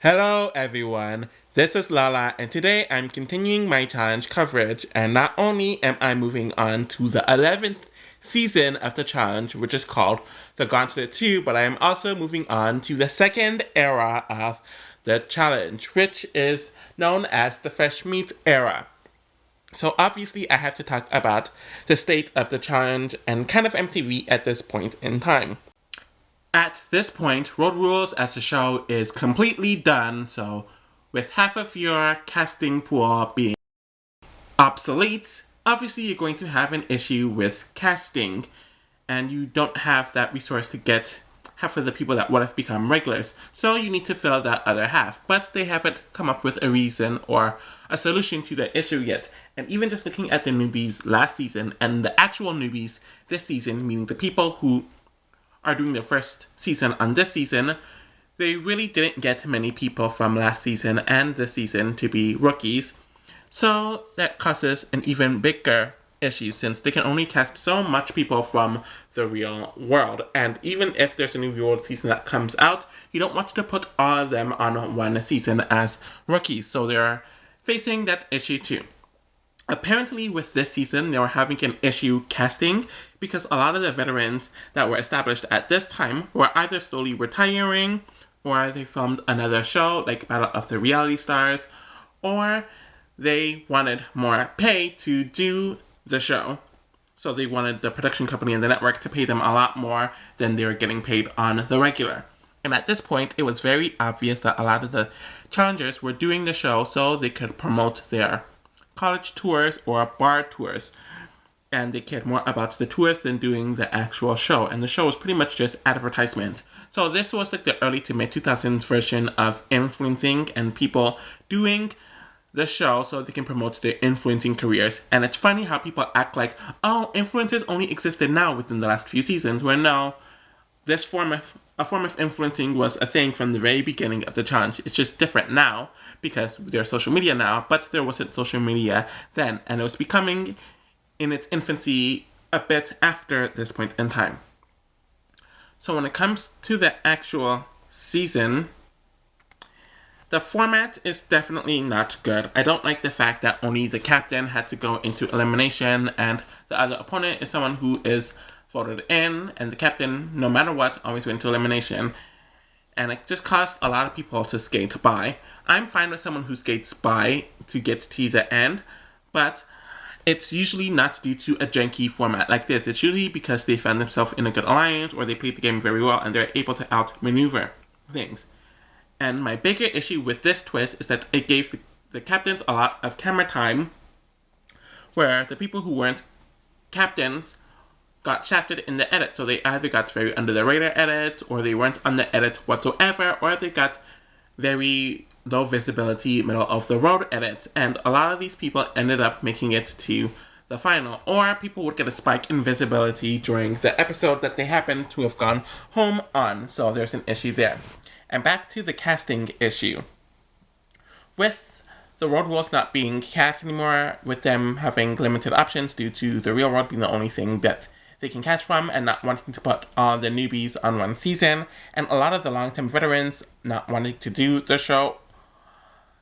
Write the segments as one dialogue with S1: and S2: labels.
S1: Hello everyone, this is Lala and today I'm continuing my challenge coverage and not only am I moving on to the 11th season of the challenge, which is called the Gauntlet 2, but I am also moving on to the second era of the challenge, which is known as the Fresh Meat era. So obviously I have to talk about the state of the challenge and kind of MTV at this point in time. At this point, Road Rules as a show is completely done, so with half of your casting pool being obsolete, obviously you're going to have an issue with casting, and you don't have that resource to get half of the people that would have become regulars, so you need to fill that other half. But they haven't come up with a reason or a solution to that issue yet. And even just looking at the newbies last season and the actual newbies this season, meaning the people who are doing their first season on this season, they really didn't get many people from last season and this season to be rookies. So that causes an even bigger issue since they can only cast so much people from the real world. And even if there's a new real world season that comes out, you don't want to put all of them on one season as rookies. So they're facing that issue too. Apparently, with this season, they were having an issue casting because a lot of the veterans that were established at this time were either slowly retiring, or they filmed another show like Battle of the Reality Stars, or they wanted more pay to do the show. So they wanted the production company and the network to pay them a lot more than they were getting paid on the regular. And at this point, it was very obvious that a lot of the challengers were doing the show so they could promote their college tours or bar tours, and they cared more about the tours than doing the actual show, and the show was pretty much just advertisement. So this was like the early to mid 2000s version of influencing and people doing the show so they can promote their influencing careers. And it's funny how people act like, oh, influencers only existed now within the last few seasons, where no, this form of influencing was a thing from the very beginning of the challenge. It's just different now because there's social media now, but there wasn't social media then, and it was becoming in its infancy a bit after this point in time. So when it comes to the actual season, the format is definitely not good. I don't like the fact that only the captain had to go into elimination and the other opponent is someone who is voted in, and the captain, no matter what, always went to elimination. And it just caused a lot of people to skate by. I'm fine with someone who skates by to get to the end, but it's usually not due to a janky format like this. It's usually because they found themselves in a good alliance or they played the game very well and they're able to outmaneuver things. And my bigger issue with this twist is that it gave the captains a lot of camera time, where the people who weren't captains got shafted in the edit. So they either got very under the radar edit, or they weren't on the edit whatsoever, or they got very low visibility, middle of the road edits. And a lot of these people ended up making it to the final, or people would get a spike in visibility during the episode that they happened to have gone home on. So there's an issue there. And back to the casting issue. With the road rules not being cast anymore, with them having limited options due to the real world being the only thing that they can cast from, and not wanting to put all the newbies on one season, and a lot of the long-term veterans not wanting to do the show,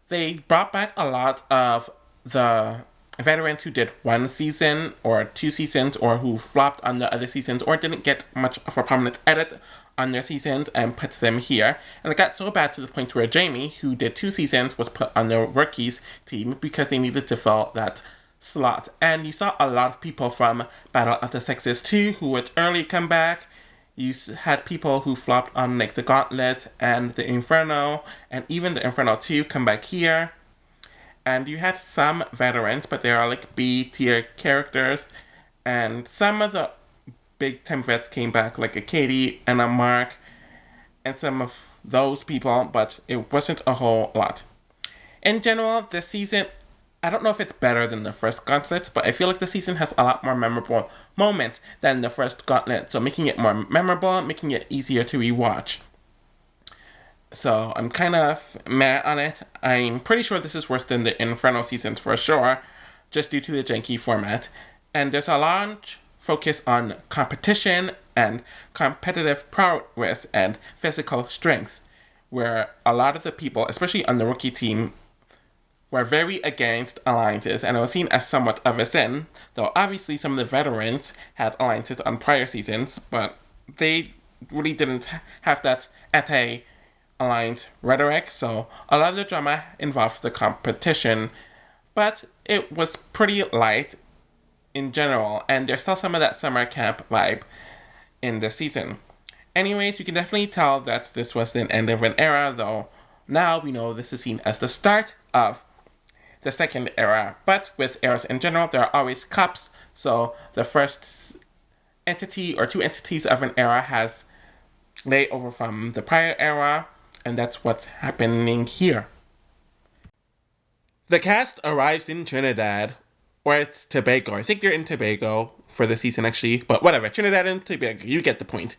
S1: they brought back a lot of the veterans who did one season or two seasons, or who flopped on the other seasons, or didn't get much of a prominent edit on their seasons, and put them here. And it got so bad to the point where Jamie, who did two seasons, was put on the rookies team because they needed to fill that slot. And you saw a lot of people from Battle of the Sexes 2 who would early come back. You had people who flopped on like the Gauntlet and the Inferno, and even the Inferno 2 come back here. And you had some veterans, but they are like B tier characters, and some of the big time vets came back, like a Katie and a Mark, and some of those people, but it wasn't a whole lot. In general, this season, I don't know if it's better than the first Gauntlet, but I feel like the season has a lot more memorable moments than the first Gauntlet, so making it more memorable, making it easier to rewatch. So I'm kind of mad on it. I'm pretty sure this is worse than the Inferno seasons for sure, just due to the janky format. And there's a large focus on competition and competitive prowess and physical strength, where a lot of the people, especially on the rookie team, were very against alliances, and it was seen as somewhat of a sin, though obviously some of the veterans had alliances on prior seasons, but they really didn't have that anti-alliance rhetoric, so a lot of the drama involved the competition, but it was pretty light in general, and there's still some of that summer camp vibe in the season. Anyways, you can definitely tell that this was the end of an era, though now we know this is seen as the start of the second era. But with eras in general, there are always cups, so the first entity or two entities of an era has layover from the prior era, and that's what's happening here. The cast arrives in Trinidad, or it's Tobago. I think they're in Tobago for the season actually, but whatever. Trinidad and Tobago, you get the point.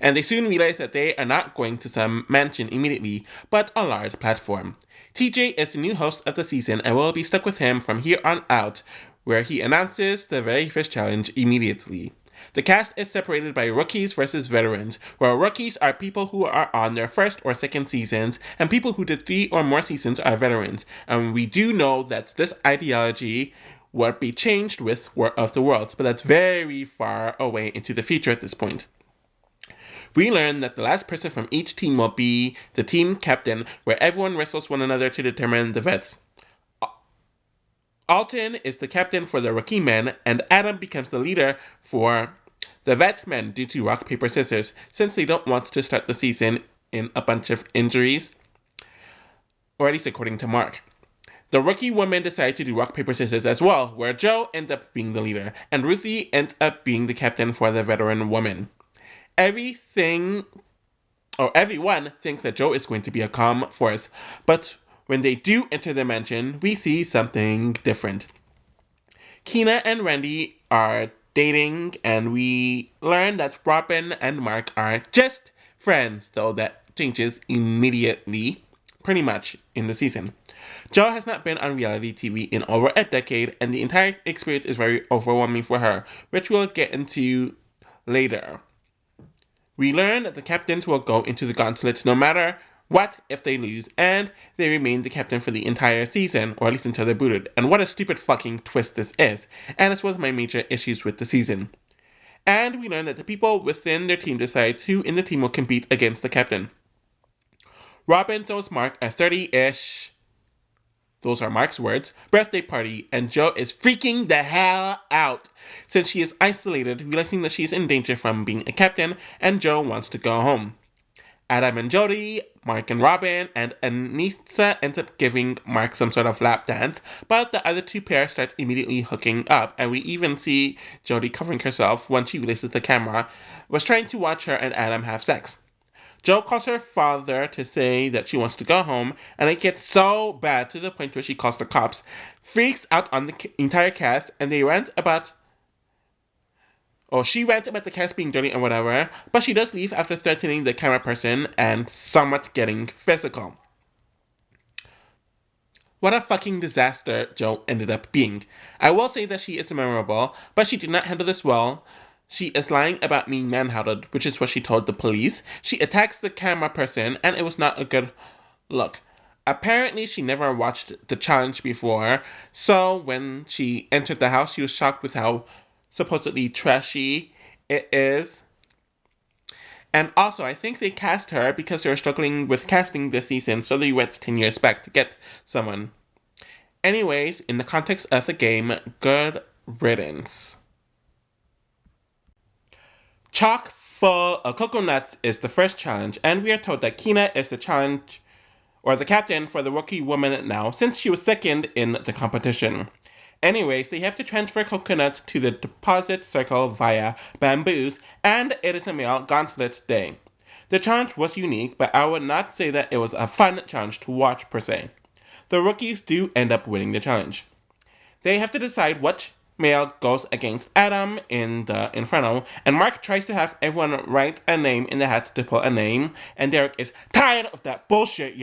S1: And they soon realize that they are not going to some mansion immediately, but a large platform. TJ is the new host of the season and will be stuck with him from here on out, where he announces the very first challenge immediately. The cast is separated by rookies versus veterans, where rookies are people who are on their first or second seasons, and people who did 3 or more seasons are veterans. And we do know that this ideology would be changed with War of the Worlds, but that's very far away into the future at this point. We learn that the last person from each team will be the team captain, where everyone wrestles one another to determine the vets. Alton is the captain for the rookie men, and Adam becomes the leader for the vet men due to rock, paper, scissors, since they don't want to start the season in a bunch of injuries, or at least according to Mark. The rookie women decide to do rock, paper, scissors as well, where Joe ends up being the leader, and Ruthie ends up being the captain for the veteran woman. Everyone thinks that Joe is going to be a calm force, but when they do enter the mansion, we see something different. Keena and Randy are dating, and we learn that Robin and Mark are just friends, though that changes immediately, pretty much, in the season. Jo has not been on reality TV in over a decade, and the entire experience is very overwhelming for her, which we'll get into later. We learn that the captains will go into the Gauntlet no matter what if they lose, and they remain the captain for the entire season, or at least until they're booted. And what a stupid fucking twist this is. And it's one of my major issues with the season. And we learn that the people within their team decide who in the team will compete against the captain. Robin throws Mark a 30-ish, those are Mark's words, birthday party, and Jo is freaking the hell out since she is isolated, realizing that she is in danger from being a captain, and Jo wants to go home. Adam and Jody, Mark and Robin, and Anissa ends up giving Mark some sort of lap dance, but the other two pairs start immediately hooking up, and we even see Jody covering herself when she realizes the camera was trying to watch her and Adam have sex. Jo calls her father to say that she wants to go home, and it gets so bad to the point where she calls the cops, freaks out on the entire cast, and they rant about she rants about the cast being dirty and whatever, but she does leave after threatening the camera person and somewhat getting physical. What a fucking disaster Jo ended up being. I will say that she is memorable, but she did not handle this well. She is lying about being manhandled, which is what she told the police. She attacks the camera person, and it was not a good look. Apparently, she never watched the challenge before, so when she entered the house, she was shocked with how supposedly trashy it is. And also, I think they cast her because they were struggling with casting this season, so they went 10 years back to get someone. Anyways, in the context of the game, good riddance. Chock full of coconuts is the first challenge, and we are told that Keena is the challenge or the captain for the rookie woman now, since she was second in the competition. Anyways, they have to transfer coconuts to the deposit circle via bamboos, and it is a male gauntlet day. The challenge was unique, but I would not say that it was a fun challenge to watch per se. The rookies do end up winning the challenge. They have to decide which male goes against Adam in the Inferno, and Mark tries to have everyone write a name in the hat to pull a name, and Derek is tired of that bullshit,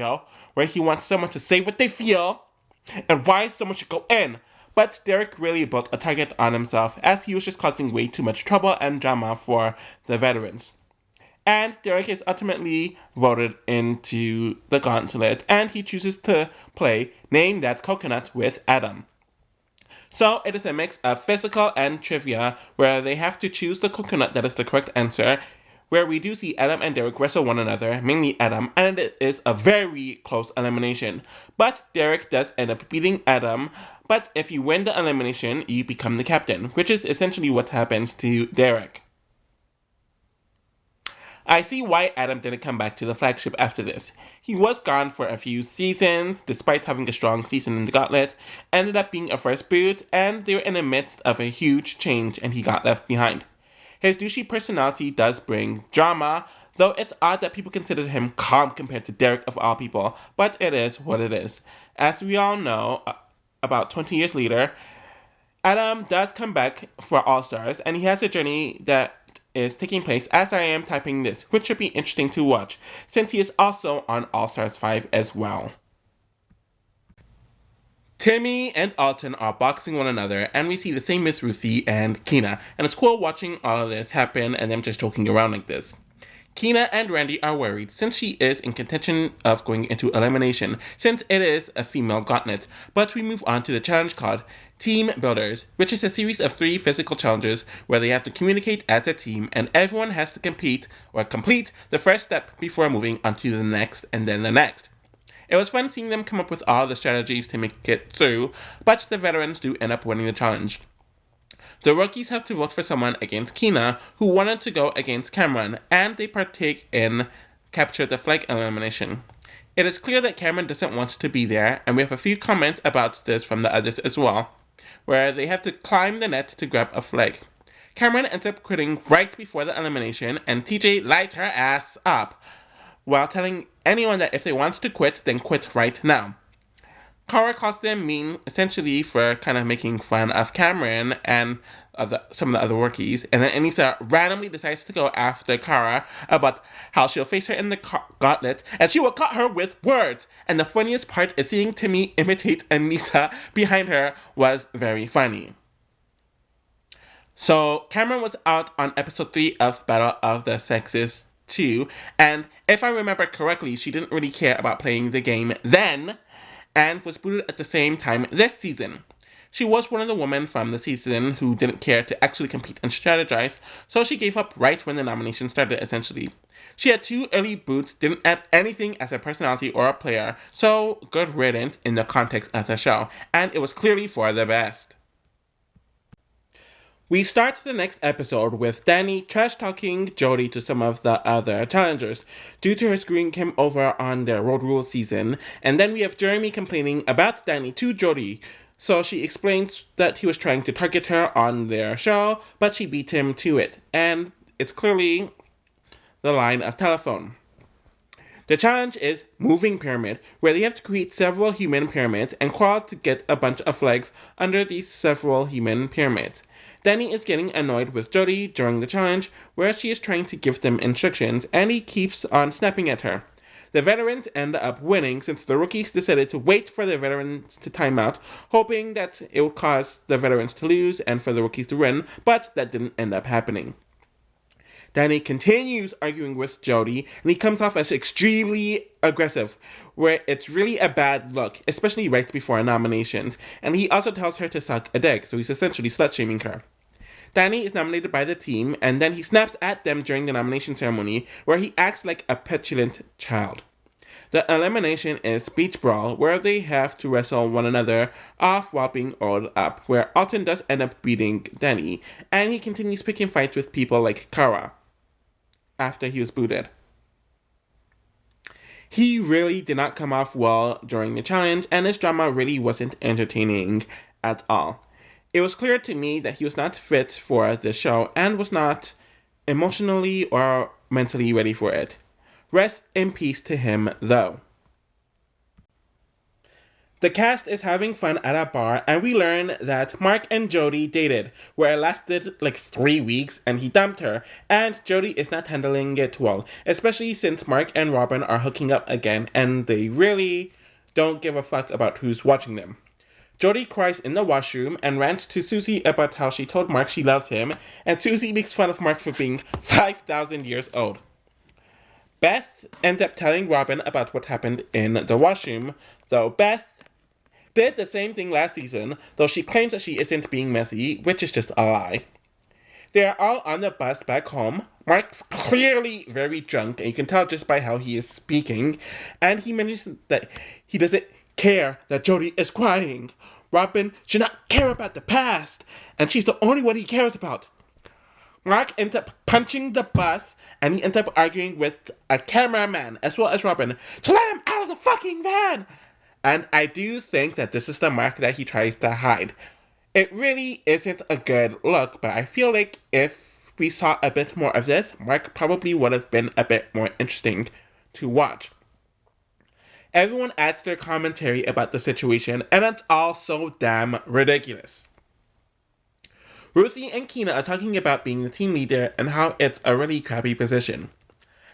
S1: where he wants someone to say what they feel, and why someone should go in. But Derek really built a target on himself, as he was just causing way too much trouble and drama for the veterans. And Derek is ultimately voted into the Gauntlet, and he chooses to play Name That Coconut with Adam. So it is a mix of physical and trivia where they have to choose the coconut that is the correct answer, where we do see Adam and Derek wrestle one another, mainly Adam, and it is a very close elimination. But Derek does end up beating Adam, but if you win the elimination, you become the captain, which is essentially what happens to Derek. I see why Adam didn't come back to the flagship after this. He was gone for a few seasons, despite having a strong season in the Gauntlet, ended up being a first boot, and they were in the midst of a huge change and he got left behind. His douchey personality does bring drama, though it's odd that people considered him calm compared to Derek of all people, but it is what it is. As we all know, about 20 years later, Adam does come back for All Stars, and he has a journey that is taking place as I am typing this, which should be interesting to watch, since he is also on All Stars 5 as well. Timmy and Alton are boxing one another, and we see the same Miss Ruthie and Kina, and it's cool watching all of this happen and them just joking around like this. Kina and Randy are worried since she is in contention of going into elimination, since it is a female gauntlet. But we move on to the challenge called Team Builders, which is a series of 3 physical challenges where they have to communicate as a team and everyone has to compete or complete the first step before moving on to the next and then the next. It was fun seeing them come up with all the strategies to make it through, but the veterans do end up winning the challenge. The rookies have to vote for someone against Kina, who wanted to go against Cameron, and they partake in Capture the Flag elimination. It is clear that Cameron doesn't want to be there, and we have a few comments about this from the others as well, where they have to climb the net to grab a flag. Cameron ends up quitting right before the elimination, and TJ lights her ass up, while telling anyone that if they want to quit, then quit right now. Kara calls them mean, essentially for kind of making fun of Cameron and some of the other rookies, and then Anissa randomly decides to go after Kara about how she'll face her in the gauntlet, and she will cut her with words. And the funniest part is seeing Timmy imitate Anissa behind her was very funny. So Cameron was out on episode 3 of Battle of the Sexes 2, and if I remember correctly, she didn't really care about playing the game then, and was booted at the same time this season. She was one of the women from the season who didn't care to actually compete and strategize, so she gave up right when the nomination started, essentially. She had 2 early boots, didn't add anything as a personality or a player, so good riddance in the context of the show, and it was clearly for the best. We start the next episode with Danny trash-talking Jody to some of the other challengers due to her screwing him over on their Road Rules season, and then we have Jeremy complaining about Danny to Jody. So she explains that he was trying to target her on their show, but she beat him to it, and it's clearly the line of telephone. The challenge is Moving Pyramid, where they have to create several human pyramids and crawl to get a bunch of flags under these several human pyramids. Danny is getting annoyed with Jody during the challenge, where she is trying to give them instructions, and he keeps on snapping at her. The veterans end up winning since the rookies decided to wait for the veterans to time out, hoping that it would cause the veterans to lose and for the rookies to win, but that didn't end up happening. Danny continues arguing with Jody, and he comes off as extremely aggressive, where it's really a bad look, especially right before nominations, and he also tells her to suck a dick, so he's essentially slut-shaming her. Danny is nominated by the team, and then he snaps at them during the nomination ceremony, where he acts like a petulant child. The elimination is Beach Brawl, where they have to wrestle one another off while being oiled up, where Alton does end up beating Danny, and he continues picking fights with people like Kara after he was booted. He really did not come off well during the challenge, and his drama really wasn't entertaining at all. It was clear to me that he was not fit for the show and was not emotionally or mentally ready for it. Rest in peace to him, though. The cast is having fun at a bar, and we learn that Mark and Jody dated, where it lasted like 3 weeks, and he dumped her, and Jody is not handling it well, especially since Mark and Robin are hooking up again, and they really don't give a fuck about who's watching them. Jody cries in the washroom and rants to Susie about how she told Mark she loves him, and Susie makes fun of Mark for being 5,000 years old. Beth ends up telling Robin about what happened in the washroom, though Beth did the same thing last season, though she claims that she isn't being messy, which is just a lie. They are all on the bus back home. Mark's clearly very drunk, and you can tell just by how he is speaking, and he mentions that he doesn't care that Jody is crying. Robin should not care about the past, and she's the only one he cares about. Mark ends up punching the bus, and he ends up arguing with a cameraman as well as Robin to let him out of the fucking van. And I do think that this is the Mark that he tries to hide. It really isn't a good look, but I feel like if we saw a bit more of this, Mark probably would have been a bit more interesting to watch. Everyone adds their commentary about the situation, and it's all so damn ridiculous. Ruthie and Keena are talking about being the team leader and how it's a really crappy position.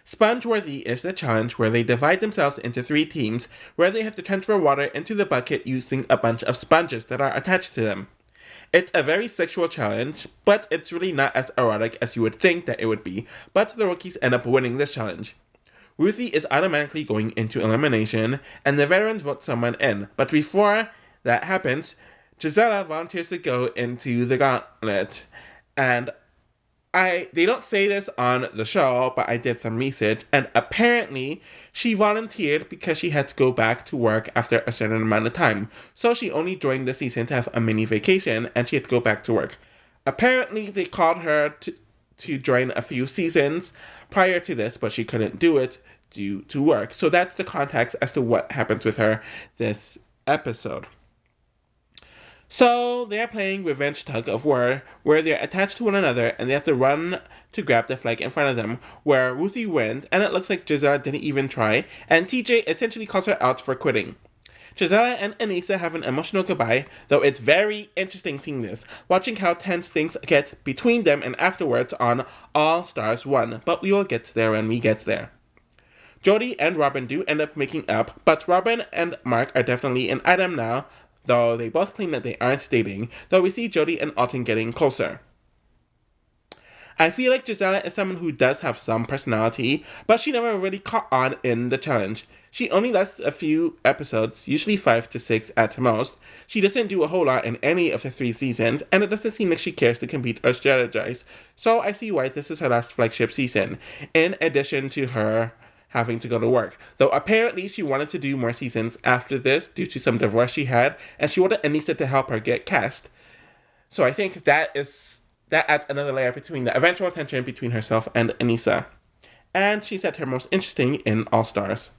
S1: Spongeworthy is the challenge where they divide themselves into 3 teams where they have to transfer water into the bucket using a bunch of sponges that are attached to them. It's a very sexual challenge, but it's really not as erotic as you would think that it would be, but the rookies end up winning this challenge. Ruthie is automatically going into elimination, and the veterans vote someone in, but before that happens, Gisela volunteers to go into the Gauntlet, and they don't say this on the show, but I did some research, and apparently she volunteered because she had to go back to work after a certain amount of time. So she only joined the season to have a mini vacation, and she had to go back to work. Apparently they called her to join a few seasons prior to this, but she couldn't do it due to work. So that's the context as to what happens with her this episode. So they are playing Revenge Tug of War, where they're attached to one another and they have to run to grab the flag in front of them, where Ruthie wins, and it looks like Gisela didn't even try, and TJ essentially calls her out for quitting. Gisela and Anissa have an emotional goodbye, though it's very interesting seeing this, watching how tense things get between them and afterwards on All Stars 1, but we will get there when we get there. Jody and Robin do end up making up, but Robin and Mark are definitely an item now, though they both claim that they aren't dating, though we see Jody and Alton getting closer. I feel like Gisela is someone who does have some personality, but she never really caught on in the challenge. She only lasts a few episodes, usually 5 to 6 at most. She doesn't do a whole lot in any of the 3 seasons, and it doesn't seem like she cares to compete or strategize, so I see why this is her last flagship season, in addition to her having to go to work. Though apparently she wanted to do more seasons after this due to some divorce she had, and she wanted Anissa to help her get cast. So I think that adds another layer between the eventual tension between herself and Anissa. And she's at her most interesting in All Stars.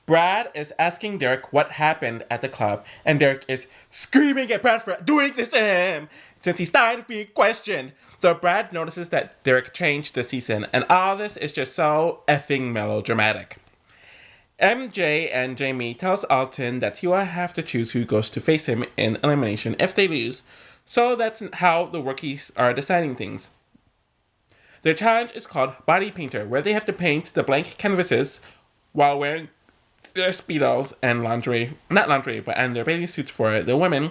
S1: Brad is asking Derek what happened at the club, and Derek is screaming at Brad for doing this to him, since he's tired of being questioned. So Brad notices that Derek changed this season, and all this is just so effing melodramatic. MJ and Jamie tells Alton that he will have to choose who goes to face him in elimination if they lose, so that's how the rookies are deciding things. Their challenge is called Body Painter, where they have to paint the blank canvases while wearing their Speedos and and their bathing suits for the women,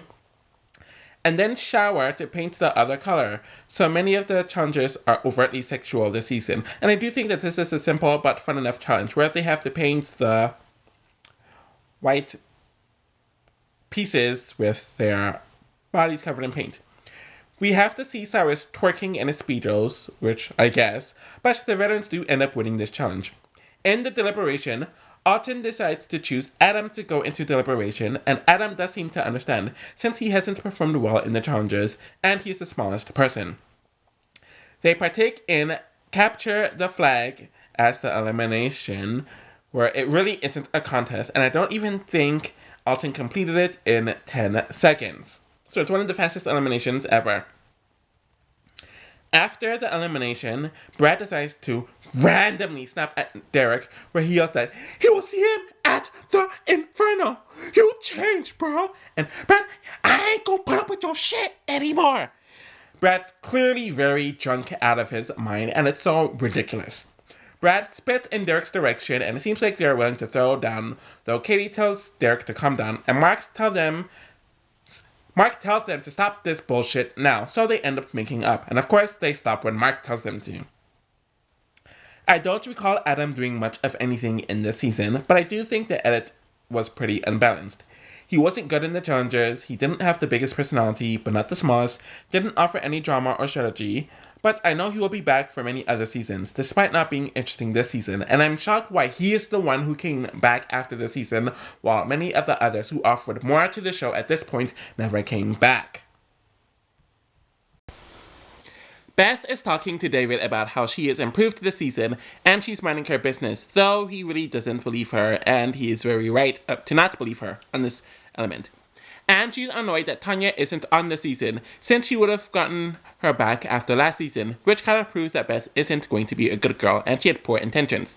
S1: and then shower to paint the other color. So many of the challenges are overtly sexual this season, and I do think that this is a simple but fun enough challenge where they have to paint the white pieces with their bodies covered in paint. We have to see Cyrus twerking in his Speedos, which I guess, but the veterans do end up winning this challenge. In the deliberation, Alton decides to choose Adam to go into deliberation, and Adam does seem to understand, since he hasn't performed well in the challenges, and he's the smallest person. They partake in Capture the Flag as the elimination, where it really isn't a contest, and I don't even think Alton completed it in 10 seconds. So it's one of the fastest eliminations ever. After the elimination, Brad decides to randomly snap at Derek, where he yells that he will see him at the Inferno. You changed, bro. And Brad, I ain't gonna put up with your shit anymore. Brad's clearly very drunk out of his mind, and it's so ridiculous. Brad spits in Derek's direction, and it seems like they're willing to throw down, though Katie tells Derek to calm down, and Mark tells them to stop this bullshit now, so they end up making up. And of course, they stop when Mark tells them to. I don't recall Adam doing much of anything in this season, but I do think the edit was pretty unbalanced. He wasn't good in the challenges, he didn't have the biggest personality, but not the smallest, didn't offer any drama or strategy, but I know he will be back for many other seasons, despite not being interesting this season, and I'm shocked why he is the one who came back after the season, while many of the others who offered more to the show at this point never came back. Beth is talking to David about how she has improved this season and she's minding her business, though he really doesn't believe her, and he is very right to not believe her on this element. And she's annoyed that Tanya isn't on the season, since she would have gotten her back after last season, which kind of proves that Beth isn't going to be a good girl and she had poor intentions.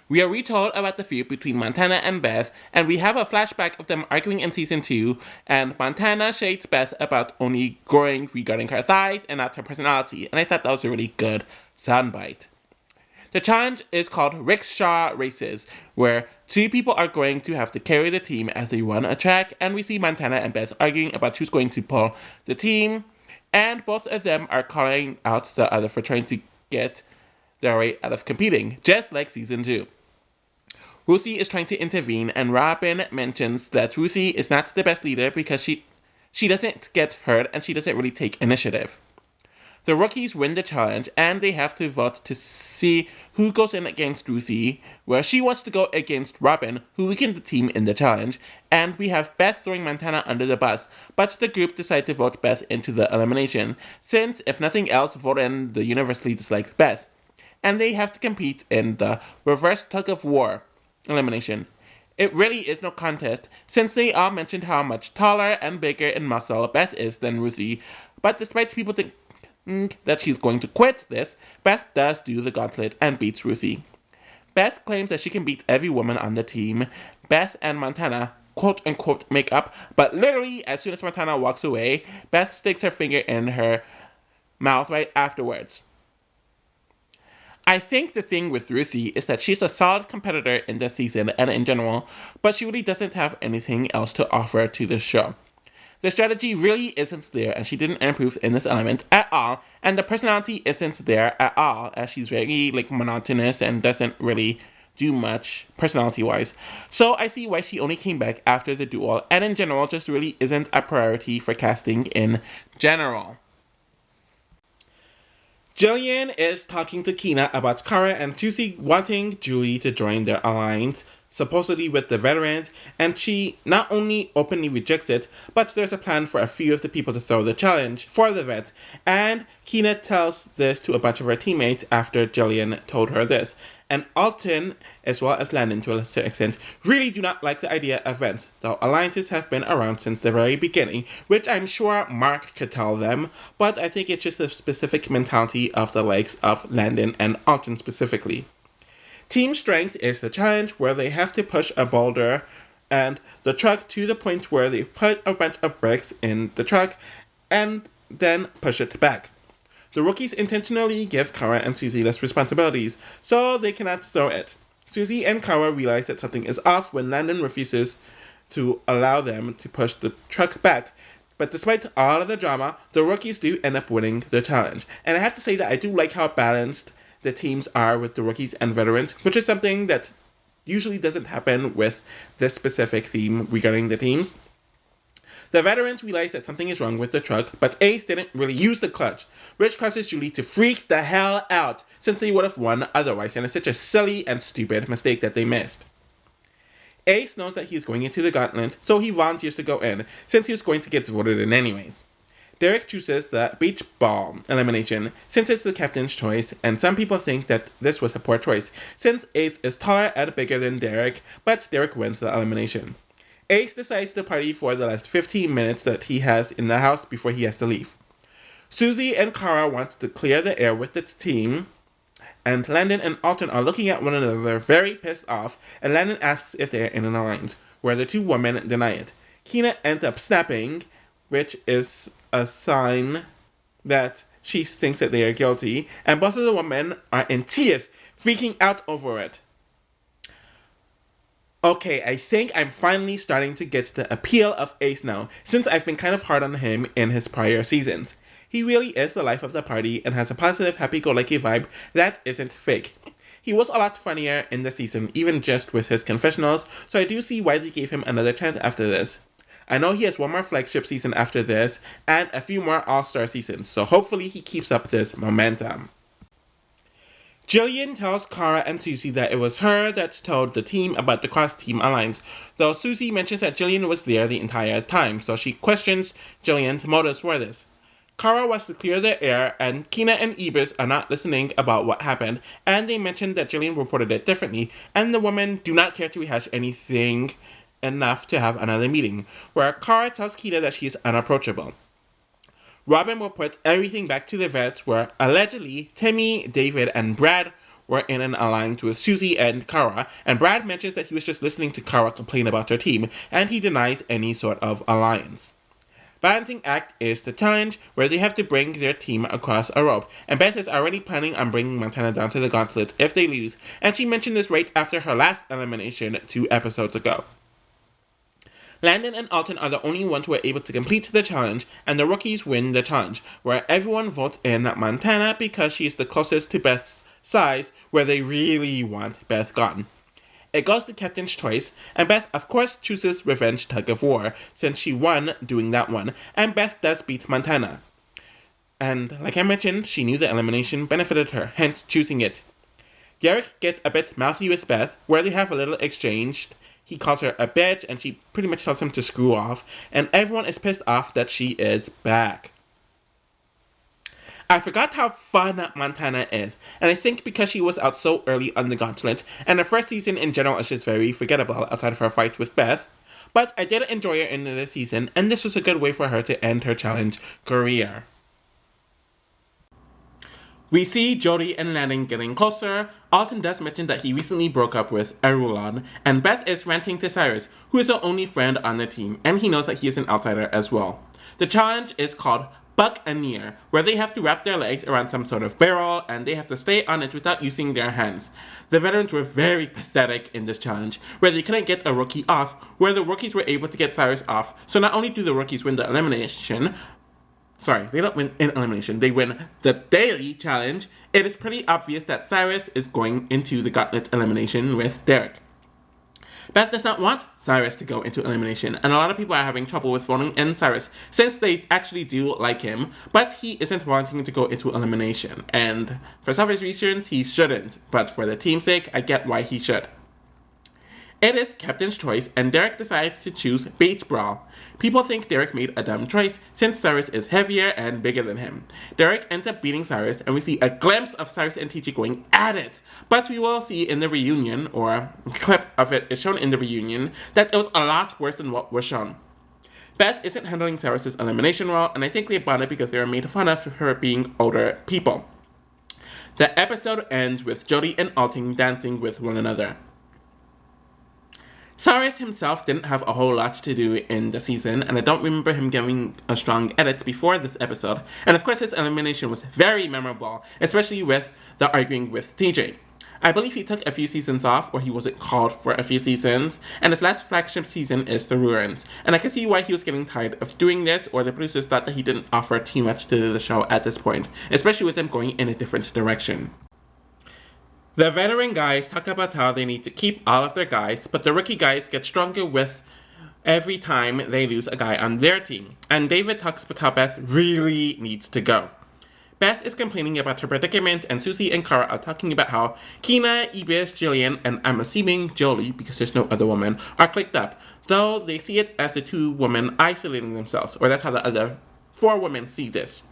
S1: We are retold about the feud between Montana and Beth, and we have a flashback of them arguing in season 2, and Montana shades Beth about only growing regarding her thighs and not her personality, and I thought that was a really good soundbite. The challenge is called Rickshaw Races, where two people are going to have to carry the team as they run a track, and we see Montana and Beth arguing about who's going to pull the team, and both of them are calling out the other for trying to get their way out of competing, just like season 2. Ruthie is trying to intervene, and Robin mentions that Ruthie is not the best leader because she doesn't get hurt and she doesn't really take initiative. The rookies win the challenge, and they have to vote to see who goes in against Ruthie, where she wants to go against Robin, who weakened the team in the challenge, and we have Beth throwing Montana under the bus, but the group decide to vote Beth into the elimination, since, if nothing else, vote in the universally disliked Beth. And they have to compete in the reverse tug-of-war elimination. It really is no contest, since they all mentioned how much taller and bigger in muscle Beth is than Ruthie, but despite people thinking that she's going to quit this, Beth does do the gauntlet and beats Ruthie. Beth claims that she can beat every woman on the team. Beth and Montana quote-unquote make up, but literally as soon as Montana walks away, Beth sticks her finger in her mouth right afterwards. I think the thing with Ruthie is that she's a solid competitor in this season and in general, but she really doesn't have anything else to offer to the show. The strategy really isn't there, and she didn't improve in this element at all, and the personality isn't there at all, as she's very monotonous and doesn't really do much personality-wise. So I see why she only came back after the duel, and in general just really isn't a priority for casting in general. Jillian is talking to Kina about Kara and Susie wanting Julie to join their alliance, supposedly with the veterans, and she not only openly rejects it, but there's a plan for a few of the people to throw the challenge for the vets, and Kina tells this to a bunch of her teammates after Jillian told her this. And Alton, as well as Landon to a lesser extent, really do not like the idea of vets, though alliances have been around since the very beginning, which I'm sure Mark could tell them, but I think it's just a specific mentality of the likes of Landon and Alton specifically. Team Strength is the challenge where they have to push a boulder and the truck to the point where they put a bunch of bricks in the truck and then push it back. The rookies intentionally give Kara and Susie less responsibilities, so they cannot throw it. Susie and Kara realize that something is off when Landon refuses to allow them to push the truck back. But despite all of the drama, the rookies do end up winning the challenge. And I have to say that I do like how balanced the teams are with the rookies and veterans, which is something that usually doesn't happen with this specific theme regarding the teams. The veterans realize that something is wrong with the truck, but Ace didn't really use the clutch, which causes Julie to freak the hell out, since they would have won otherwise, and it's such a silly and stupid mistake that they missed. Ace knows that he is going into the Gauntlet, so he volunteers to go in, since he was going to get voted in anyways. Derek chooses the beach ball elimination, since it's the captain's choice, and some people think that this was a poor choice, since Ace is taller and bigger than Derek, but Derek wins the elimination. Ace decides to party for the last 15 minutes that he has in the house before he has to leave. Susie and Kara want to clear the air with its team, and Landon and Alton are looking at one another very pissed off, and Landon asks if they are in an alliance, where the two women deny it. Kina ends up snapping, which is a sign that she thinks that they are guilty, and both of the women are in tears, freaking out over it. Okay, I think I'm finally starting to get the appeal of Ace now, since I've been kind of hard on him in his prior seasons. He really is the life of the party and has a positive, happy-go-lucky vibe that isn't fake. He was a lot funnier in the season, even just with his confessionals, so I do see why they gave him another chance after this. I know he has one more flagship season after this, and a few more All-Star seasons, so hopefully he keeps up this momentum. Jillian tells Cara and Susie that it was her that told the team about the cross-team alliance, though Susie mentions that Jillian was there the entire time, so she questions Jillian's motives for this. Cara wants to clear the air, and Kina and Ibis are not listening about what happened, and they mention that Jillian reported it differently, and the women do not care to rehash anything enough to have another meeting, where Cara tells Kina that she is unapproachable. Robin will put everything back to the vets where allegedly Timmy, David, and Brad were in an alliance with Susie and Cara, and Brad mentions that he was just listening to Cara complain about her team, and he denies any sort of alliance. Balancing act is the challenge where they have to bring their team across a rope, and Beth is already planning on bringing Montana down to the Gauntlet if they lose, and she mentioned this right after her last elimination 2 episodes ago. Landon and Alton are the only ones who are able to complete the challenge, and the rookies win the challenge, where everyone votes in Montana because she is the closest to Beth's size, where they really want Beth gone. It goes to Captain's choice, and Beth of course chooses Revenge Tug of War, since she won doing that one, and Beth does beat Montana. And like I mentioned, she knew the elimination benefited her, hence choosing it. Derek gets a bit mouthy with Beth, where they have a little exchange. He calls her a bitch, and she pretty much tells him to screw off, and everyone is pissed off that she is back. I forgot how fun Montana is, and I think because she was out so early on the Gauntlet, and the first season in general is just very forgettable outside of her fight with Beth, but I did enjoy her in this season, and this was a good way for her to end her challenge career. We see Jody and Landon getting closer. Alton does mention that he recently broke up with Erulon, and Beth is ranting to Cyrus, who is the only friend on the team, and he knows that he is an outsider as well. The challenge is called Buccaneer, where they have to wrap their legs around some sort of barrel, and they have to stay on it without using their hands. The veterans were very pathetic in this challenge, where they couldn't get a rookie off, where the rookies were able to get Cyrus off, so not only do the rookies win the elimination, they don't win in elimination, they win the daily challenge. It is pretty obvious that Cyrus is going into the Gauntlet elimination with Derek. Beth does not want Cyrus to go into elimination, and a lot of people are having trouble with voting in Cyrus, since they actually do like him, but he isn't wanting to go into elimination, and for selfish reasons, he shouldn't, but for the team's sake, I get why he should. It is Captain's choice, and Derek decides to choose Bait Brawl. People think Derek made a dumb choice, since Cyrus is heavier and bigger than him. Derek ends up beating Cyrus, and we see a glimpse of Cyrus and TJ going at it. But we will see in the reunion, or a clip of it is shown in the reunion, that it was a lot worse than what was shown. Beth isn't handling Cyrus's elimination well, and I think they bonded because they were made fun of for her being older people. The episode ends with Jody and Alton dancing with one another. Cyrus himself didn't have a whole lot to do in the season, and I don't remember him giving a strong edit before this episode, and of course his elimination was very memorable, especially with the arguing with TJ. I believe he took a few seasons off, or he wasn't called for a few seasons, and his last flagship season is The Ruins, and I can see why he was getting tired of doing this, or the producers thought that he didn't offer too much to the show at this point, especially with him going in a different direction. The veteran guys talk about how they need to keep all of their guys, but the rookie guys get stronger with every time they lose a guy on their team. And David talks about how Beth really needs to go. Beth is complaining about her predicament, and Susie and Cara are talking about how Kina, Ibis, Jillian, and I'm assuming Jolie, because there's no other woman, are clicked up, though they see it as the 2 women isolating themselves, or that's how the other 4 women see this.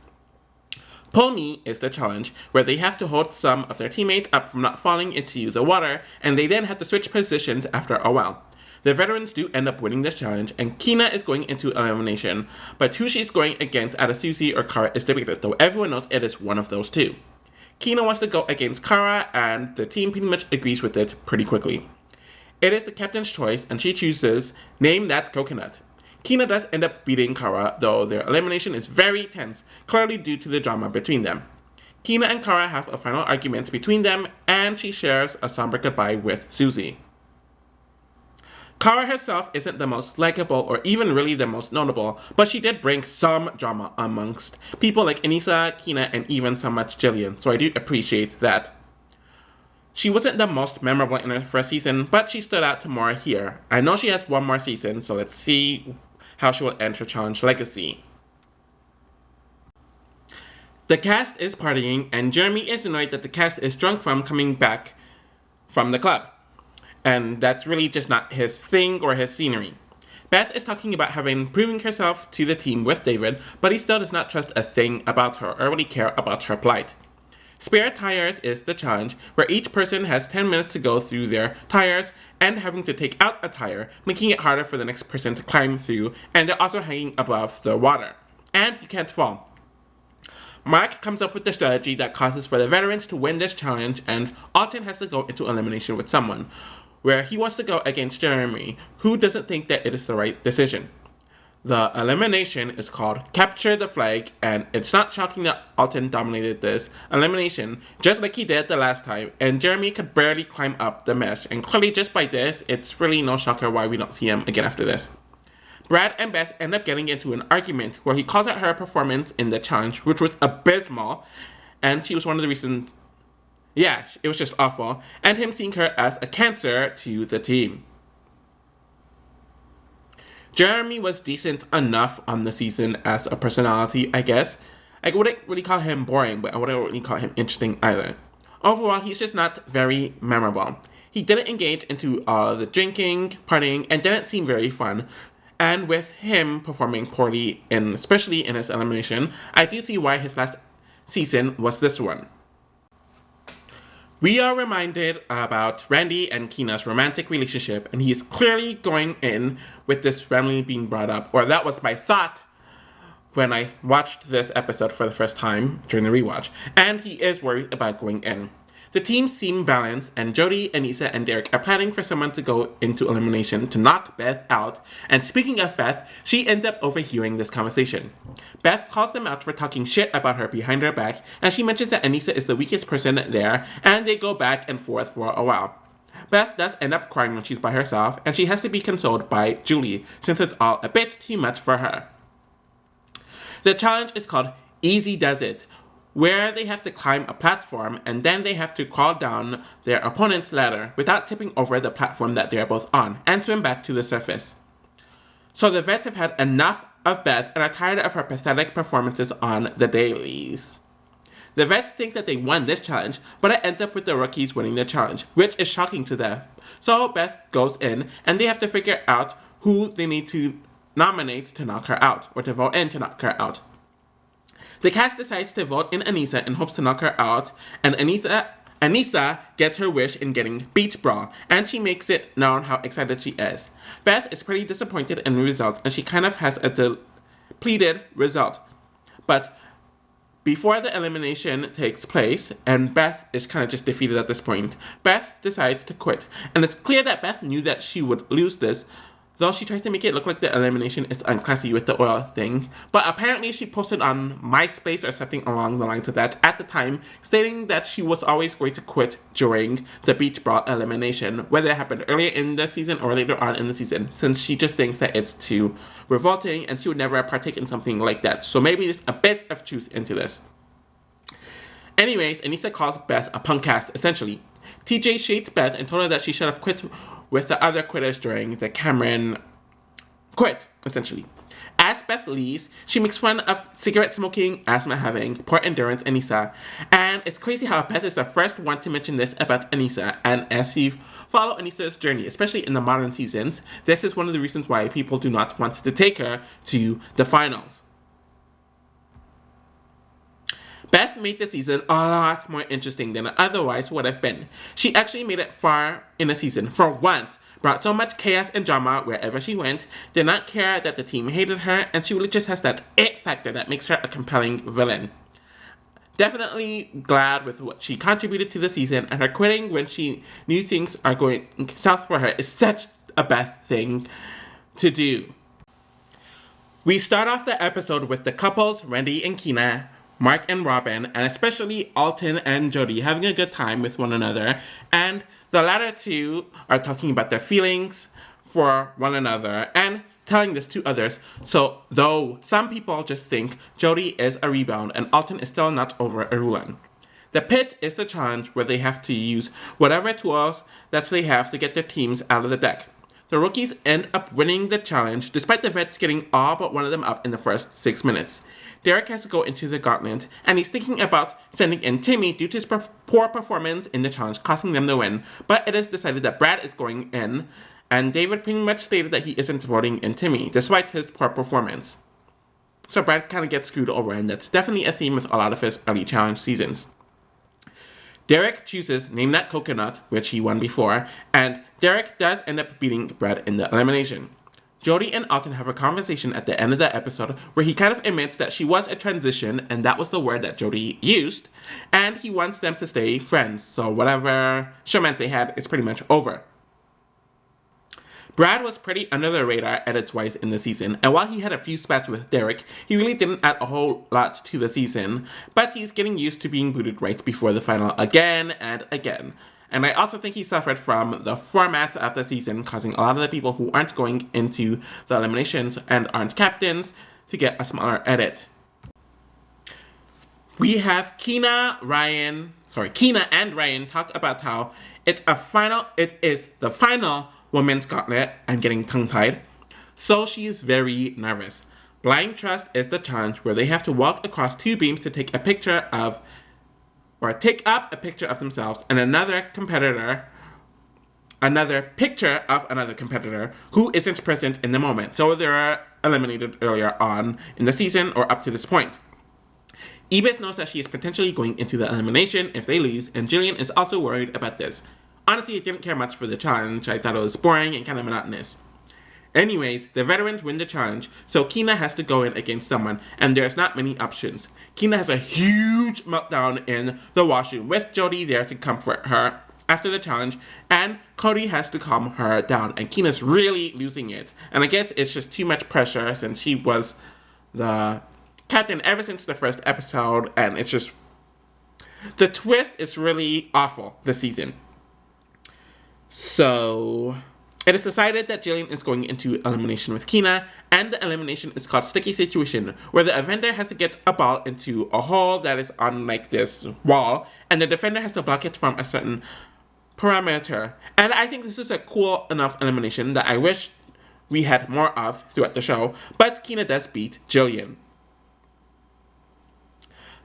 S1: Pull Me is the challenge, where they have to hold some of their teammates up from not falling into the water, and they then have to switch positions after a while. The veterans do end up winning this challenge, and Kina is going into elimination, but who she's going against out of Susie or Cara is debated, though everyone knows it is one of those 2. Kina wants to go against Cara, and the team pretty much agrees with it pretty quickly. It is the captain's choice, and she chooses Name That Coconut. Kina does end up beating Cara, though their elimination is very tense, clearly due to the drama between them. Kina and Cara have a final argument between them, and she shares a somber goodbye with Susie. Cara herself isn't the most likable or even really the most notable, but she did bring some drama amongst people like Anissa, Kina, and even so much Jillian, so I do appreciate that. She wasn't the most memorable in her first season, but she stood out to more here. I know she has one more season, so let's see how she will end her challenge legacy. The cast is partying, and Jeremy is annoyed that the cast is drunk from coming back from the club. And that's really just not his thing or his scenery. Beth is talking about having proven herself to the team with David, but he still does not trust a thing about her or really care about her plight. Spare tires is the challenge, where each person has 10 minutes to go through their tires and having to take out a tire, making it harder for the next person to climb through, and they're also hanging above the water. And you can't fall. Mark comes up with the strategy that causes for the veterans to win this challenge, and Alton has to go into elimination with someone, where he wants to go against Jeremy, who doesn't think that it is the right decision. The elimination is called Capture the Flag, and it's not shocking that Alton dominated this elimination, just like he did the last time, and Jeremy could barely climb up the mesh, and clearly just by this, it's really no shocker why we don't see him again after this. Brad and Beth end up getting into an argument where he calls out her performance in the challenge, which was abysmal, and she was one of the reasons. Yeah, it was just awful, and him seeing her as a cancer to the team. Jeremy was decent enough on the season as a personality, I guess. I wouldn't really call him boring, but I wouldn't really call him interesting either. Overall, he's just not very memorable. He didn't engage into the drinking, partying, and didn't seem very fun. And with him performing poorly, especially in his elimination, I do see why his last season was this one. We are reminded about Randy and Keena's romantic relationship, and he is clearly going in with this randomly being brought up, or that was my thought when I watched this episode for the first time during the rewatch, and he is worried about going in. The teams seem balanced, and Jody, Anissa, and Derek are planning for someone to go into elimination to knock Beth out, and speaking of Beth, she ends up overhearing this conversation. Beth calls them out for talking shit about her behind her back, and she mentions that Anissa is the weakest person there, and they go back and forth for a while. Beth does end up crying when she's by herself, and she has to be consoled by Julie, since it's all a bit too much for her. The challenge is called Easy Does It, where they have to climb a platform and then they have to crawl down their opponent's ladder without tipping over the platform that they are both on and swim back to the surface. So the vets have had enough of Beth and are tired of her pathetic performances on the dailies. The vets think that they won this challenge, but it ends up with the rookies winning the challenge, which is shocking to them. So Beth goes in and they have to figure out who they need to nominate to knock her out, or to vote in to knock her out. The cast decides to vote in Anissa in hopes to knock her out, and Anissa gets her wish in getting beach brawl, and she makes it known how excited she is. Beth is pretty disappointed in the result, and she kind of has a depleted result. But before the elimination takes place, and Beth is kind of just defeated at this point, Beth decides to quit. And it's clear that Beth knew that she would lose this, though she tries to make it look like the elimination is unclassy with the oil thing. But apparently she posted on MySpace or something along the lines of that at the time, stating that she was always going to quit during the beach brawl elimination, whether it happened earlier in the season or later on in the season, since she just thinks that it's too revolting and she would never partake in something like that. So maybe there's a bit of truth into this. Anyways, Anissa calls Beth a punk ass, essentially. TJ shades Beth and told her that she should have quit with the other quitters during the Cameron quit, essentially. As Beth leaves, she makes fun of cigarette smoking, asthma having, poor endurance Anissa, and it's crazy how Beth is the first one to mention this about Anissa, and as you follow Anissa's journey, especially in the modern seasons, this is one of the reasons why people do not want to take her to the finals. Beth made the season a lot more interesting than it otherwise would have been. She actually made it far in the season, for once, brought so much chaos and drama wherever she went, did not care that the team hated her, and she really just has that it factor that makes her a compelling villain. Definitely glad with what she contributed to the season, and her quitting when she knew things are going south for her is such a Beth thing to do. We start off the episode with the couples, Randy and Keena, Mark and Robin, and especially Alton and Jody having a good time with one another, and the latter two are talking about their feelings for one another and telling this to others. So though some people just think Jody is a rebound and Alton is still not over Irulan. The pit is the challenge where they have to use whatever tools that they have to get their teams out of the deck. The rookies end up winning the challenge despite the vets getting all but one of them up in the first 6 minutes. Derek has to go into the gauntlet, and he's thinking about sending in Timmy due to his poor performance in the challenge, costing them the win, but it is decided that Brad is going in, and David pretty much stated that he isn't voting in Timmy, despite his poor performance. So Brad kind of gets screwed over, and that's definitely a theme with a lot of his early challenge seasons. Derek chooses Name That Coconut, which he won before, and Derek does end up beating Brad in the elimination. Jody and Alton have a conversation at the end of the episode where he kind of admits that she was a transition, and that was the word that Jody used, and he wants them to stay friends, so whatever showmance they had is pretty much over. Brad was pretty under the radar edits-wise in the season, and while he had a few spats with Derek, he really didn't add a whole lot to the season, but he's getting used to being booted right before the final again and again. And I also think he suffered from the format of the season, causing a lot of the people who aren't going into the eliminations and aren't captains to get a smaller edit. We have Keena and Ryan talk about how it is the final women's gauntlet. I'm getting tongue-tied. So she is very nervous. Blind Trust is the challenge where they have to walk across two beams to take up a picture of themselves and another picture of another competitor who isn't present in the moment. So they're eliminated earlier on in the season or up to this point. Ibis knows that she is potentially going into the elimination if they lose, and Jillian is also worried about this. Honestly, I didn't care much for the challenge. I thought it was boring and kind of monotonous. Anyways, the veterans win the challenge, so Keena has to go in against someone, and there's not many options. Keena has a huge meltdown in the washroom with Jody there to comfort her after the challenge, and Cody has to calm her down, and Keena's really losing it. And I guess it's just too much pressure since she was the captain ever since the first episode, and it's just... the twist is really awful this season. So, it is decided that Jillian is going into elimination with Keena, and the elimination is called Sticky Situation, where the offender has to get a ball into a hole that is on like this wall, and the defender has to block it from a certain parameter. And I think this is a cool enough elimination that I wish we had more of throughout the show, but Keena does beat Jillian.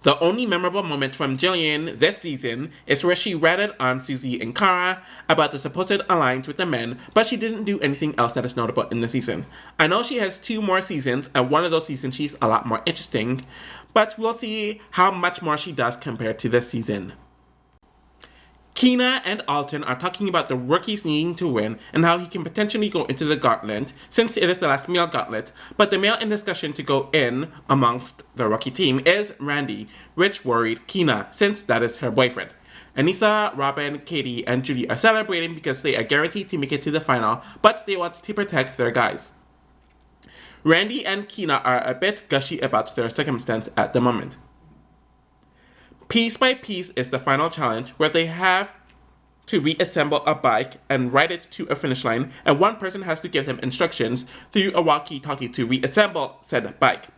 S1: The only memorable moment from Jillian this season is where she ratted on Susie and Kara about the supposed alliance with the men, but she didn't do anything else that is notable in the season. I know she has 2 more seasons, and one of those seasons she's a lot more interesting, but we'll see how much more she does compared to this season. Keena and Alton are talking about the rookies needing to win and how he can potentially go into the gauntlet since it is the last male gauntlet, but the male in discussion to go in amongst the rookie team is Randy, which worried Keena since that is her boyfriend. Anissa, Robin, Katie, and Judy are celebrating because they are guaranteed to make it to the final, but they want to protect their guys. Randy and Keena are a bit gushy about their circumstance at the moment. Piece by Piece is the final challenge where they have to reassemble a bike and ride it to a finish line, and one person has to give them instructions through a walkie-talkie to reassemble said bike.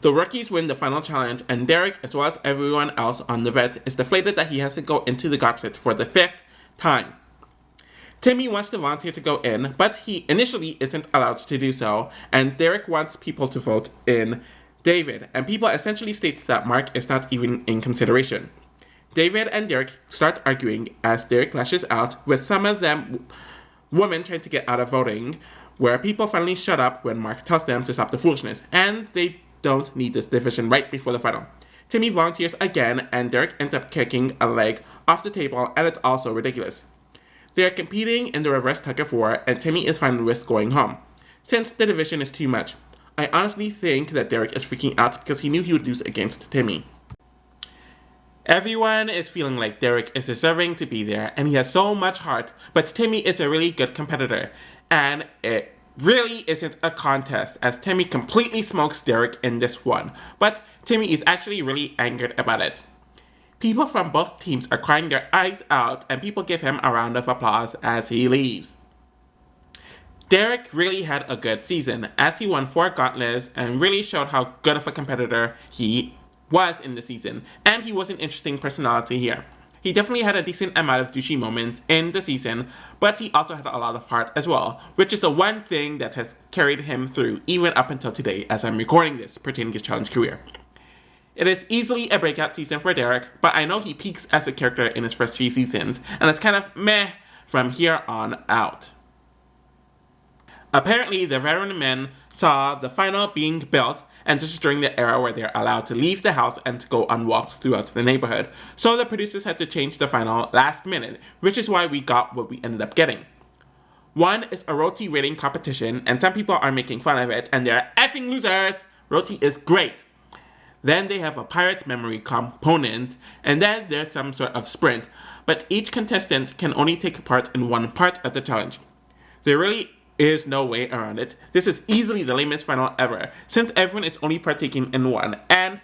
S1: The rookies win the final challenge, and Derek, as well as everyone else on the vet, is deflated that he has to go into the gauntlet for the 5th time. Timmy wants to volunteer to go in, but he initially isn't allowed to do so, and Derek wants people to vote in David, and people essentially state that Mark is not even in consideration. David and Derek start arguing as Derek lashes out, with some of them women trying to get out of voting, where people finally shut up when Mark tells them to stop the foolishness, and they don't need this division right before the final. Timmy volunteers again, and Derek ends up kicking a leg off the table, and it's also ridiculous. They are competing in the reverse tug-of-war, and Timmy is fine with going home, since the division is too much. I honestly think that Derek is freaking out because he knew he would lose against Timmy. Everyone is feeling like Derek is deserving to be there, and he has so much heart, but Timmy is a really good competitor, and it really isn't a contest, as Timmy completely smokes Derek in this one, but Timmy is actually really angered about it. People from both teams are crying their eyes out, and people give him a round of applause as he leaves. Derek really had a good season, as he won 4 gauntlets and really showed how good of a competitor he was in the season, and he was an interesting personality here. He definitely had a decent amount of douchey moments in the season, but he also had a lot of heart as well, which is the one thing that has carried him through even up until today as I'm recording this pertaining to his challenge career. It is easily a breakout season for Derek, but I know he peaks as a character in his first few seasons, and it's kind of meh from here on out. Apparently, the veteran men saw the final being built, and this is during the era where they're allowed to leave the house and to go on walks throughout the neighborhood. So the producers had to change the final last minute, which is why we got what we ended up getting. One is a roti rating competition, and some people are making fun of it, and they're effing losers! Roti is great! Then they have a pirate memory component, and then there's some sort of sprint, but each contestant can only take part in one part of the challenge. There really is no way around it. This is easily the lamest final ever, since everyone is only partaking in one, and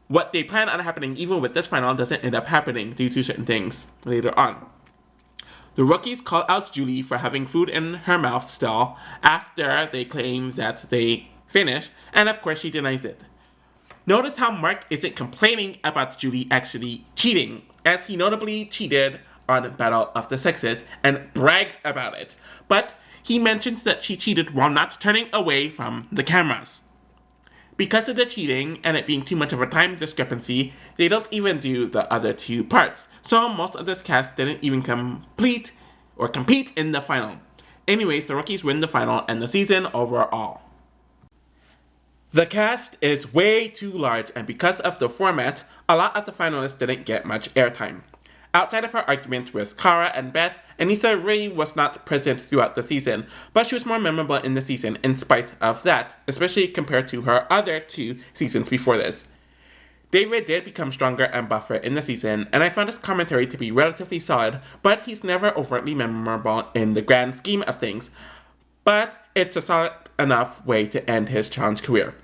S1: what they plan on happening even with this final doesn't end up happening due to certain things later on. The rookies call out Julie for having food in her mouth still after they claim that they finish, and of course she denies it. Notice how Mark isn't complaining about Julie actually cheating, as he notably cheated on Battle of the Sexes and bragged about it, but he mentions that she cheated while not turning away from the cameras. Because of the cheating and it being too much of a time discrepancy, they don't even do the other two parts, so most of this cast didn't even compete in the final. Anyways, the rookies win the final and the season overall. The cast is way too large, and because of the format, a lot of the finalists didn't get much airtime. Outside of her argument with Cara and Beth, Anissa really was not present throughout the season, but she was more memorable in the season in spite of that, especially compared to her other two seasons before this. David did become stronger and buffer in the season, and I found his commentary to be relatively solid, but he's never overtly memorable in the grand scheme of things. But it's a solid enough way to end his challenge career.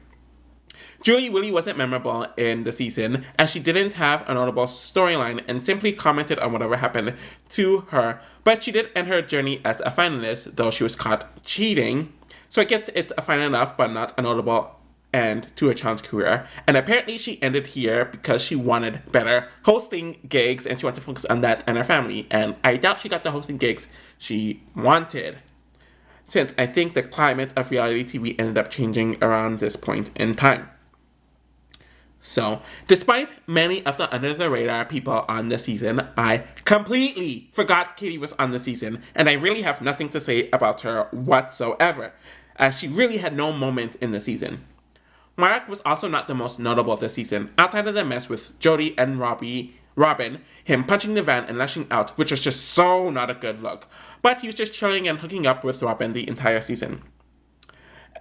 S1: Julie really wasn't memorable in the season, as she didn't have a notable storyline and simply commented on whatever happened to her, but she did end her journey as a finalist, though she was caught cheating, so I guess it's a fine enough but not a notable end to her challenge career, and apparently she ended here because she wanted better hosting gigs and she wanted to focus on that and her family, and I doubt she got the hosting gigs she wanted, since I think the climate of reality TV ended up changing around this point in time. So, despite many of the under-the-radar people on the season, I completely forgot Katie was on the season, and I really have nothing to say about her whatsoever, as she really had no moment in the season. Mark was also not the most notable this season, outside of the mess with Jody and Robin, him punching the van and lashing out, which was just so not a good look, but he was just chilling and hooking up with Robin the entire season.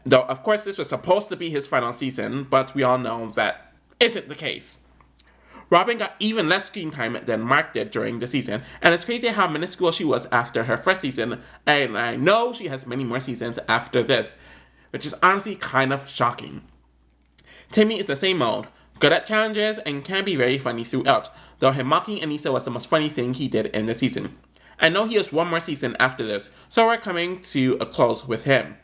S1: Though, of course, this was supposed to be his final season, but we all know that isn't the case. Robin got even less screen time than Mark did during the season, and it's crazy how minuscule she was after her first season, and I know she has many more seasons after this, which is honestly kind of shocking. Timmy is the same mode, good at challenges and can be very funny throughout, though him mocking Anissa was the most funny thing he did in the season. I know he has one more season after this, so we're coming to a close with him.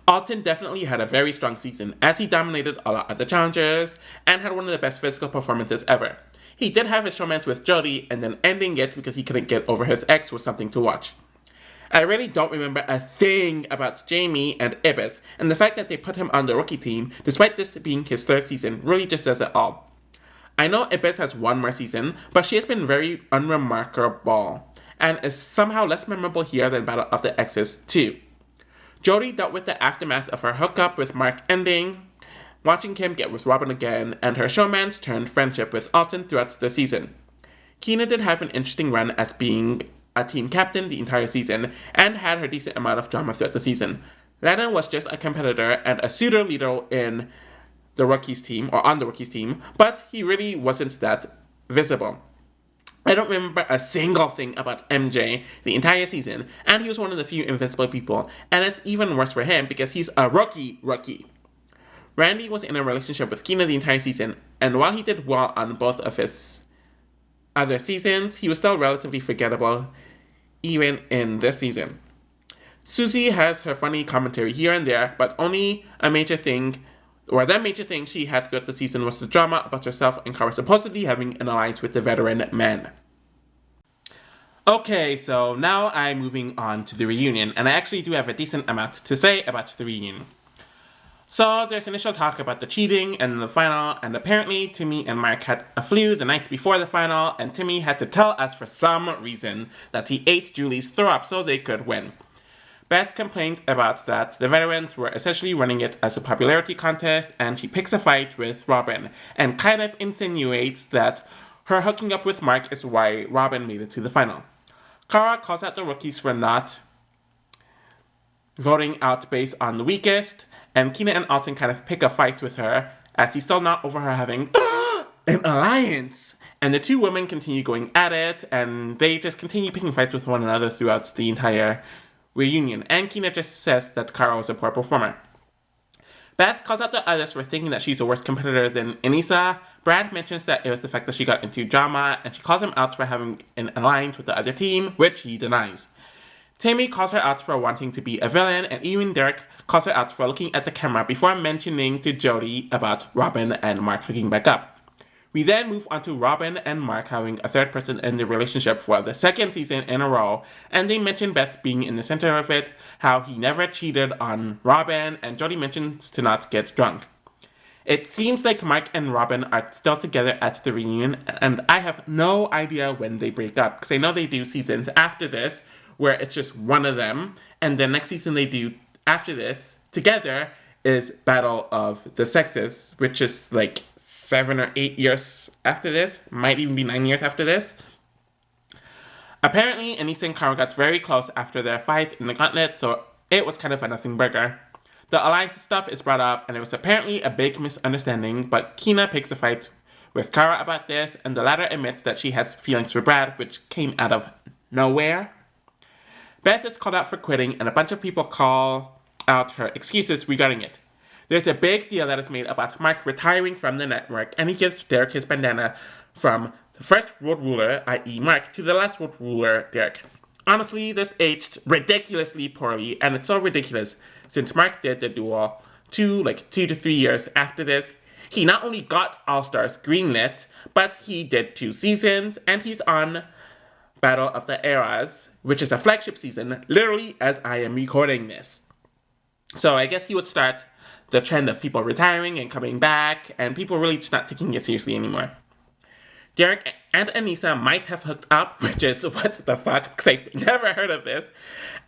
S1: Alton definitely had a very strong season, as he dominated a lot of the challenges and had one of the best physical performances ever. He did have his romance with Jody, and then ending it because he couldn't get over his ex was something to watch. I really don't remember a thing about Jamie and Ibis, and the fact that they put him on the rookie team, despite this being his third season, really just says it all. I know Ibis has one more season, but she has been very unremarkable, and is somehow less memorable here than Battle of the Exes too. Jody dealt with the aftermath of her hookup with Mark ending, watching Kim get with Robin again, and her showmance turned friendship with Alton throughout the season. Keena did have an interesting run as being a team captain the entire season, and had her decent amount of drama throughout the season. Landon was just a competitor and a suitor leader in the rookies team, or on the rookies team, but he really wasn't that visible. I don't remember a single thing about MJ the entire season, and he was one of the few invincible people, and it's even worse for him because he's a rookie. Randy was in a relationship with Keena the entire season, and while he did well on both of his other seasons, he was still relatively forgettable even in this season. Susie has her funny commentary here and there, but only a major thing or the major thing she had throughout the season was the drama about herself and Kara supposedly having an alliance with the veteran men. Okay, so now I'm moving on to the reunion, and I actually do have a decent amount to say about the reunion. So there's initial talk about the cheating and the final, and apparently Timmy and Mark had a flu the night before the final, and Timmy had to tell us for some reason that he ate Julie's throw up so they could win. Beth complained about that the veterans were essentially running it as a popularity contest, and she picks a fight with Robin, and kind of insinuates that her hooking up with Mark is why Robin made it to the final. Kara calls out the rookies for not voting out based on the weakest, and Keena and Alton kind of pick a fight with her, as he's still not over her having an alliance. And the two women continue going at it, and they just continue picking fights with one another throughout the entire reunion. And Keena just says that Kara was a poor performer. Beth calls out the others for thinking that she's a worse competitor than Anissa. Brad mentions that it was the fact that she got into drama, and she calls him out for having an alliance with the other team, which he denies. Tammy calls her out for wanting to be a villain, and even Derek calls her out for looking at the camera before mentioning to Jody about Robin and Mark hooking back up. We then move on to Robin and Mark having a third person in the relationship for the second season in a row, and they mention Beth being in the center of it, how he never cheated on Robin, and Jody mentions to not get drunk. It seems like Mark and Robin are still together at the reunion, and I have no idea when they break up, because I know they do seasons after this, where it's just one of them, and the next season they do after this, together, is Battle of the Sexes, which is like 7 or 8 years after this, might even be 9 years after this. Apparently, Anissa and Kara got very close after their fight in the Gauntlet, so it was kind of a nothing burger. The alliance stuff is brought up, and it was apparently a big misunderstanding, but Keena picks a fight with Kara about this, and the latter admits that she has feelings for Brad, which came out of nowhere. Beth is called out for quitting, and a bunch of people call out her excuses regarding it. There's a big deal that is made about Mark retiring from the network, and he gives Derek his bandana from the first world ruler, i.e. Mark, to the last world ruler, Derek. Honestly, this aged ridiculously poorly, and it's so ridiculous since Mark did the duel 2 to 3 years after this. He not only got All-Stars greenlit, but he did 2 seasons, and he's on Battle of the Eras, which is a flagship season, literally as I am recording this. So I guess he would start the trend of people retiring and coming back, and people really just not taking it seriously anymore. Derek and Anissa might have hooked up, which is what the fuck, because I've never heard of this.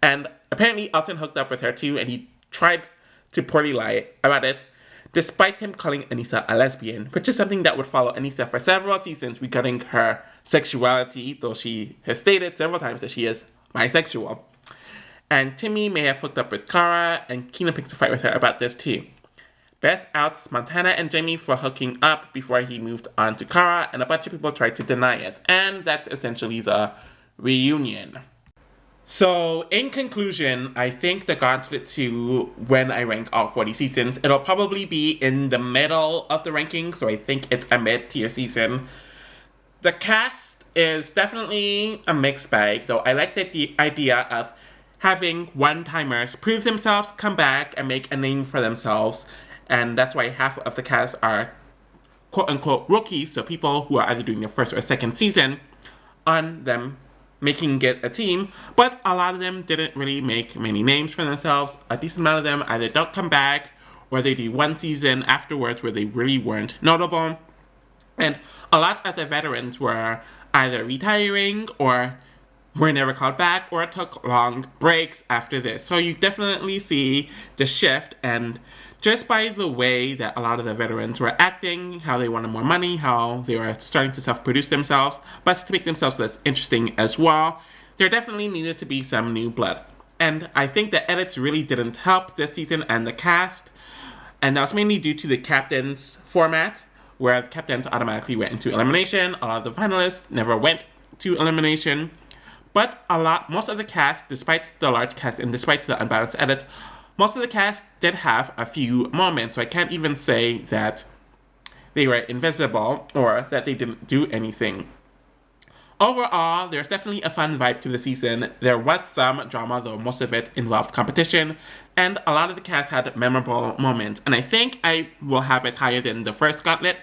S1: And apparently Alton hooked up with her too, and he tried to poorly lie about it, despite him calling Anissa a lesbian, which is something that would follow Anissa for several seasons regarding her sexuality, though she has stated several times that she is bisexual. And Timmy may have hooked up with Kara, and Keena picks a fight with her about this too. Beth outs Montana and Jamie for hooking up before he moved on to Kara, and a bunch of people tried to deny it. And that's essentially the reunion. So, in conclusion, I think the Gauntlet 2, when I rank all 40 seasons, it'll probably be in the middle of the ranking, so I think it's a mid-tier season. The cast is definitely a mixed bag, though I like the idea of having one-timers prove themselves, come back, and make a name for themselves, and that's why half of the cast are quote-unquote rookies, so people who are either doing their first or second season on them making it a team, but a lot of them didn't really make many names for themselves. A decent amount of them either don't come back, or they do one season afterwards where they really weren't notable. And a lot of the veterans were either retiring or were never called back or took long breaks after this. So you definitely see the shift, and just by the way that a lot of the veterans were acting, how they wanted more money, how they were starting to self-produce themselves, but to make themselves less interesting as well, there definitely needed to be some new blood. And I think the edits really didn't help this season and the cast, and that was mainly due to the captains format, whereas captains automatically went into elimination. A lot of the finalists never went to elimination. But most of the cast, despite the large cast and despite the unbalanced edit, most of the cast did have a few moments, so I can't even say that they were invisible or that they didn't do anything. Overall, there's definitely a fun vibe to the season. There was some drama, though most of it involved competition, and a lot of the cast had memorable moments. And I think I will have it higher than the first Gauntlet,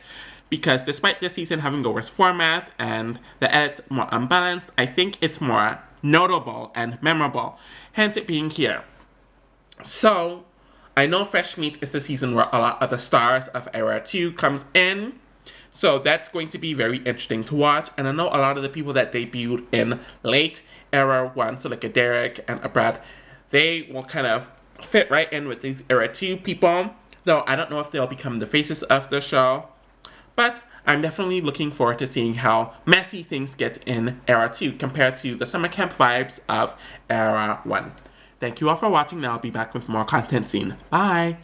S1: because despite this season having a worse format and the edits more unbalanced, I think it's more notable and memorable, hence it being here. So, I know Fresh Meat is the season where a lot of the stars of Era 2 comes in, so that's going to be very interesting to watch. And I know a lot of the people that debuted in late Era 1, so like a Derek and a Brad, they will kind of fit right in with these Era 2 people, though I don't know if they'll become the faces of the show. But I'm definitely looking forward to seeing how messy things get in Era 2 compared to the summer camp vibes of Era 1. Thank you all for watching, and I'll be back with more content soon. Bye!